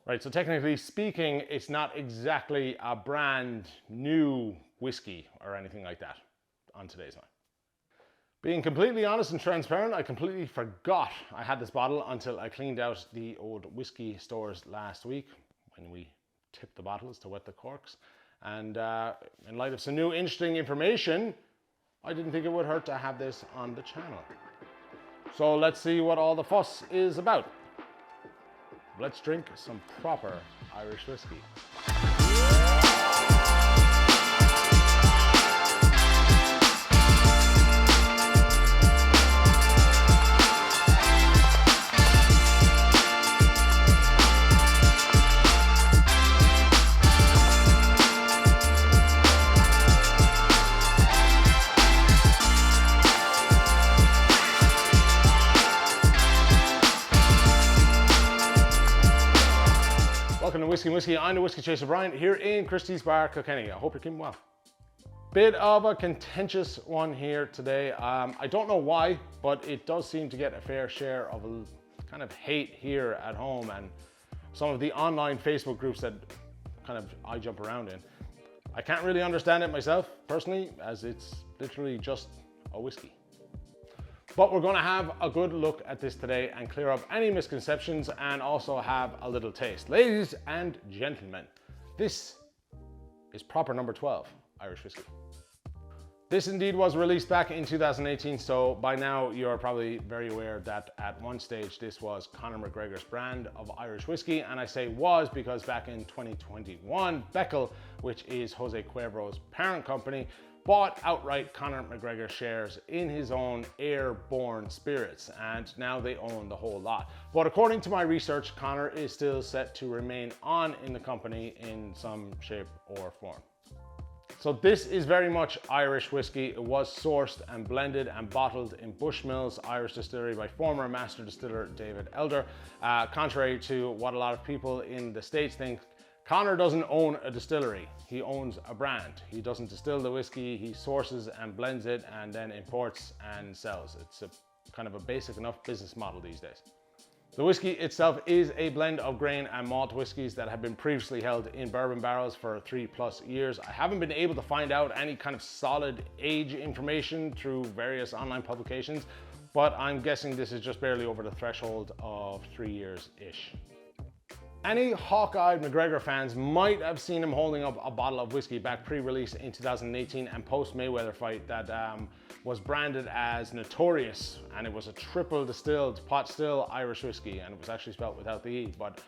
Right, so technically speaking, it's not exactly a brand new whiskey or anything like that on today's night. Being completely honest and transparent, I completely forgot I had this bottle until I cleaned out the old whiskey stores last week when we tipped the bottles to wet the corks. And in light of some new interesting information, I didn't think it would hurt to have this on the channel. So let's see what all the fuss is about. Let's drink some proper Irish whiskey. Welcome to Whisky and Whiskey. I'm the Whiskey Chaser Brian here in Christy's Bar, Kilkenny. I hope you're keeping well. Bit of a contentious one here today. I don't know why, but it does seem to get a fair share of a kind of hate here at home and some of the online Facebook groups that kind of I jump around in. I can't really understand it myself personally, as it's literally just a whiskey. But we're going to have a good look at this today and clear up any misconceptions and also have a little taste. Ladies and gentlemen, this is proper number 12 Irish whiskey. This indeed was released back in 2018, so by now you're probably very aware that at one stage this was Conor McGregor's brand of Irish whiskey, and I say was because back in 2021, Beckel, which is Jose Cuervo's parent company, bought outright Conor McGregor shares in his own Airborne Spirits, and now they own the whole lot. But according to my research, Conor is still set to remain on in the company in some shape or form. So this is very much Irish whiskey. It was sourced and blended and bottled in Bushmills Irish Distillery by former master distiller David Elder. Contrary to what a lot of people in the States think, Conor doesn't own a distillery, he owns a brand. He doesn't distill the whiskey, he sources and blends it and then imports and sells. It's a kind of a basic enough business model these days. The whiskey itself is a blend of grain and malt whiskies that have been previously held in bourbon barrels for 3+ years. I haven't been able to find out any kind of solid age information through various online publications, but I'm guessing this is just barely over the threshold of 3 years-ish. Any hawk-eyed McGregor fans might have seen him holding up a bottle of whiskey back pre-release in 2018 and post-Mayweather fight that was branded as Notorious, and it was a triple distilled pot still Irish whiskey, and it was actually spelled without the E, but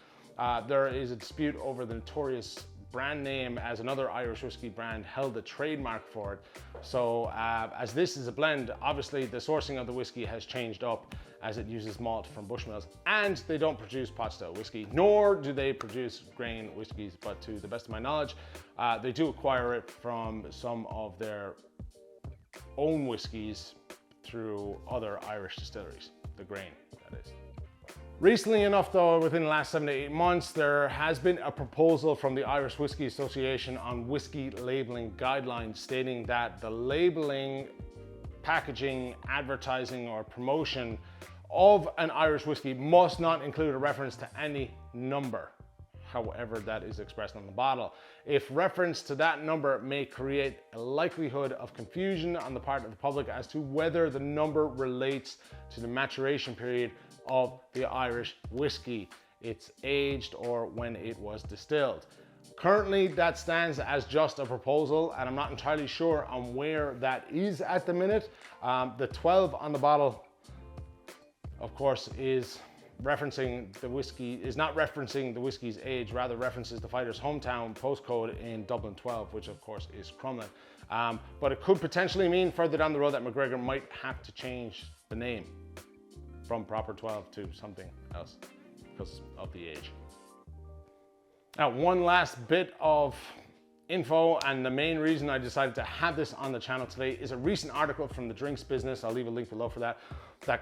there is a dispute over the Notorious brand name, as another Irish whiskey brand held the trademark for it. So as this is a blend, obviously the sourcing of the whiskey has changed up as it uses malt from Bushmills, and they don't produce pot still whiskey, nor do they produce grain whiskies, but to the best of my knowledge, they do acquire it from some of their own whiskies through other Irish distilleries, the grain, that is. Recently enough though, within the last 7 to 8 months, there has been a proposal from the Irish Whiskey Association on whiskey labeling guidelines stating that the labeling, packaging, advertising or promotion of an Irish whiskey must not include a reference to any number, however that is expressed on the bottle. If reference to that number may create a likelihood of confusion on the part of the public as to whether the number relates to the maturation period of the Irish whiskey, its aged, or when it was distilled. Currently that stands as just a proposal, and I'm not entirely sure on where that is at the minute. The 12 on the bottle, of course, is not referencing the whiskey's age, rather references the fighter's hometown postcode in Dublin 12, which of course is Crumlin. But it could potentially mean further down the road that McGregor might have to change the name from proper 12 to something else because of the age. Now, one last bit of info, and the main reason I decided to have this on the channel today is a recent article from the drinks business, I'll leave a link below for that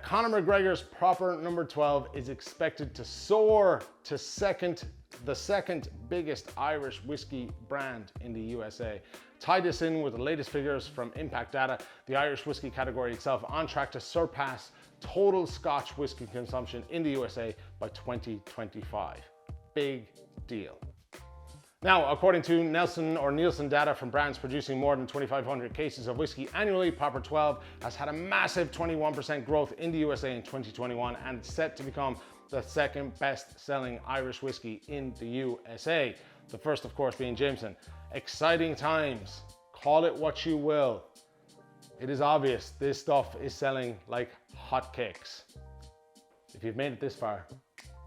Conor McGregor's proper number 12 is expected to soar to the second biggest Irish whiskey brand in the USA. Tie this in with the latest figures from Impact Data, the Irish whiskey category itself on track to surpass total Scotch whiskey consumption in the USA by 2025. Big deal. Now, according to Nielsen data from brands producing more than 2,500 cases of whiskey annually, Proper 12 has had a massive 21% growth in the USA in 2021 and set to become the second best selling Irish whiskey in the USA. The first, of course, being Jameson. Exciting times. Call it what you will. It is obvious this stuff is selling like hotcakes. If you've made it this far,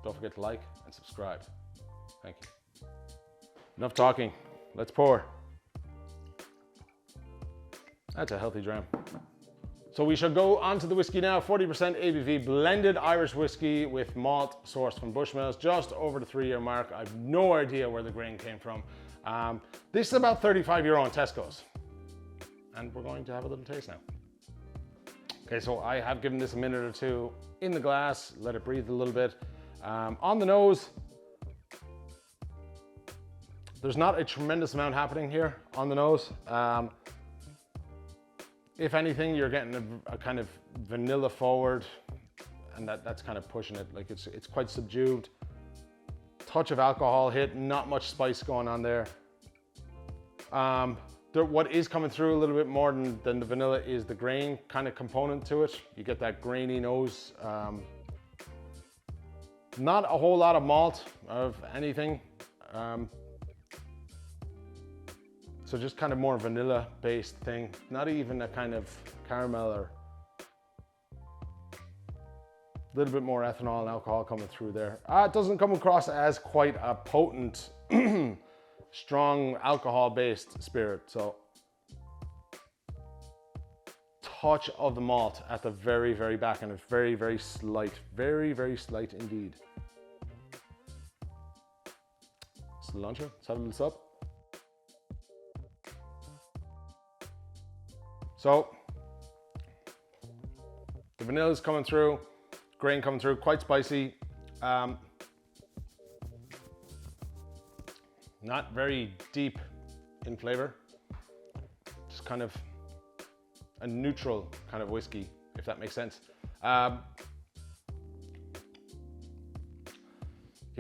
don't forget to like and subscribe. Thank you. Enough talking, let's pour. That's a healthy dram. So we shall go on to the whiskey now. 40% ABV blended Irish whiskey with malt sourced from Bushmills, just over the 3-year mark. I have no idea where the grain came from. This is about €35 in Tesco's. And we're going to have a little taste now. Okay, so I have given this a minute or two in the glass, let it breathe a little bit. On the nose, there's not a tremendous amount happening here on the nose. If anything, you're getting a kind of vanilla forward, and that's kind of pushing it. Like it's quite subdued. Touch of alcohol hit, not much spice going on there. What is coming through a little bit more than the vanilla is the grain kind of component to it. You get that grainy nose. Not a whole lot of malt of anything. So just kind of more vanilla based thing. Not even a kind of caramel or a little bit more ethanol and alcohol coming through there. It doesn't come across as quite a potent, strong alcohol based spirit. So touch of the malt at the very, very back end. It's very, very slight indeed. Cilantro, let's have a little sup. So the vanilla is coming through, grain coming through, quite spicy. Not very deep in flavor. Just kind of a neutral kind of whiskey, if that makes sense. Yeah,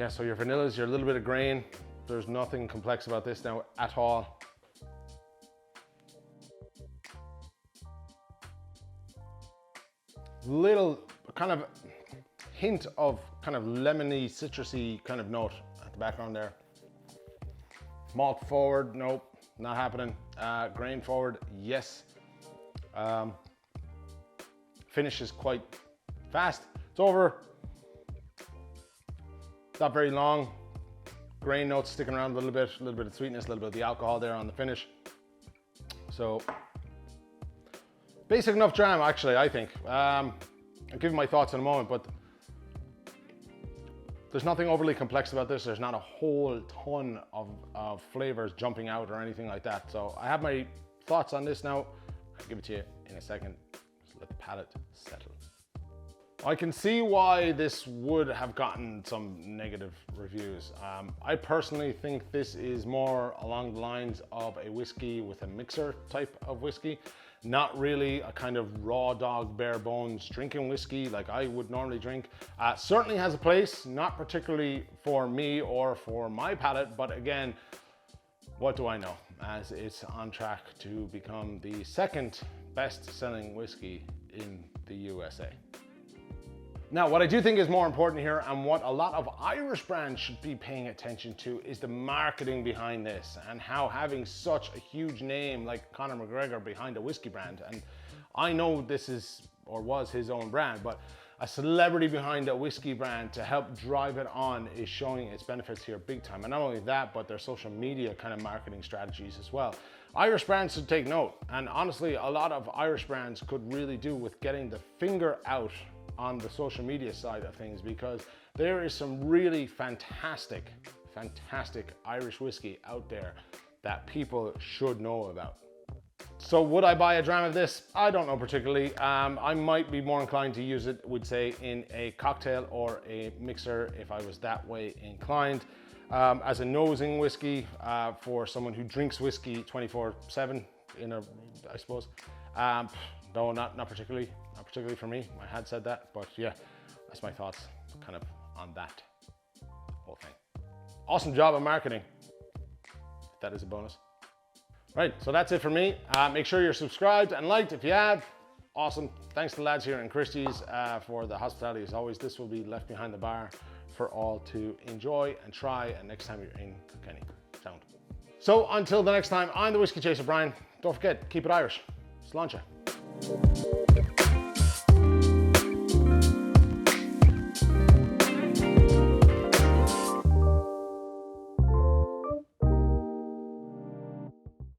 so your vanillas, your little bit of grain. There's nothing complex about this now at all. Little kind of hint of kind of lemony, citrusy kind of note at the background there. Malt forward, nope, not happening. Grain forward, yes. Finish is quite fast. It's over. Not very long. Grain notes sticking around a little bit of sweetness, a little bit of the alcohol there on the finish. So basic enough dram, actually, I think. I'll give you my thoughts in a moment, but there's nothing overly complex about this. There's not a whole ton of flavors jumping out or anything like that. So I have my thoughts on this now. I'll give it to you in a second. Just let the palate settle. I can see why this would have gotten some negative reviews. I personally think this is more along the lines of a whiskey with a mixer type of whiskey. Not really a kind of raw dog, bare bones drinking whiskey like I would normally drink. Certainly has a place, not particularly for me or for my palate, but again, what do I know? As it's on track to become the second best selling whiskey in the USA. Now, what I do think is more important here, and what a lot of Irish brands should be paying attention to, is the marketing behind this, and how having such a huge name like Conor Mcgregor behind a whiskey brand, and I know this is or was his own brand, but a celebrity behind a whiskey brand to help drive it on is showing its benefits here big time. And not only that, but their social media kind of marketing strategies as well. Irish brands should take note, and honestly, a lot of Irish brands could really do with getting the finger out on the social media side of things, because there is some really fantastic Irish whiskey out there that people should know about. So would I buy a dram of this? I don't know particularly. I might be more inclined to use it, would say, in a cocktail or a mixer if I was that way inclined. As a nosing whiskey for someone who drinks whiskey 24/7, I suppose. No, not particularly. Not particularly for me. I had said that, but yeah, that's my thoughts kind of on that whole thing. awesome job of marketing. That is a bonus. Right, so that's it for me. Make sure you're subscribed and liked if you have. Awesome. Thanks to the lads here in Christie's for the hospitality as always. This will be left behind the bar for all to enjoy and try, and next time you're in Kilkenny. Sound. So until the next time, I'm the Whiskey Chaser Brian. Don't forget, keep it Irish. Sláinte.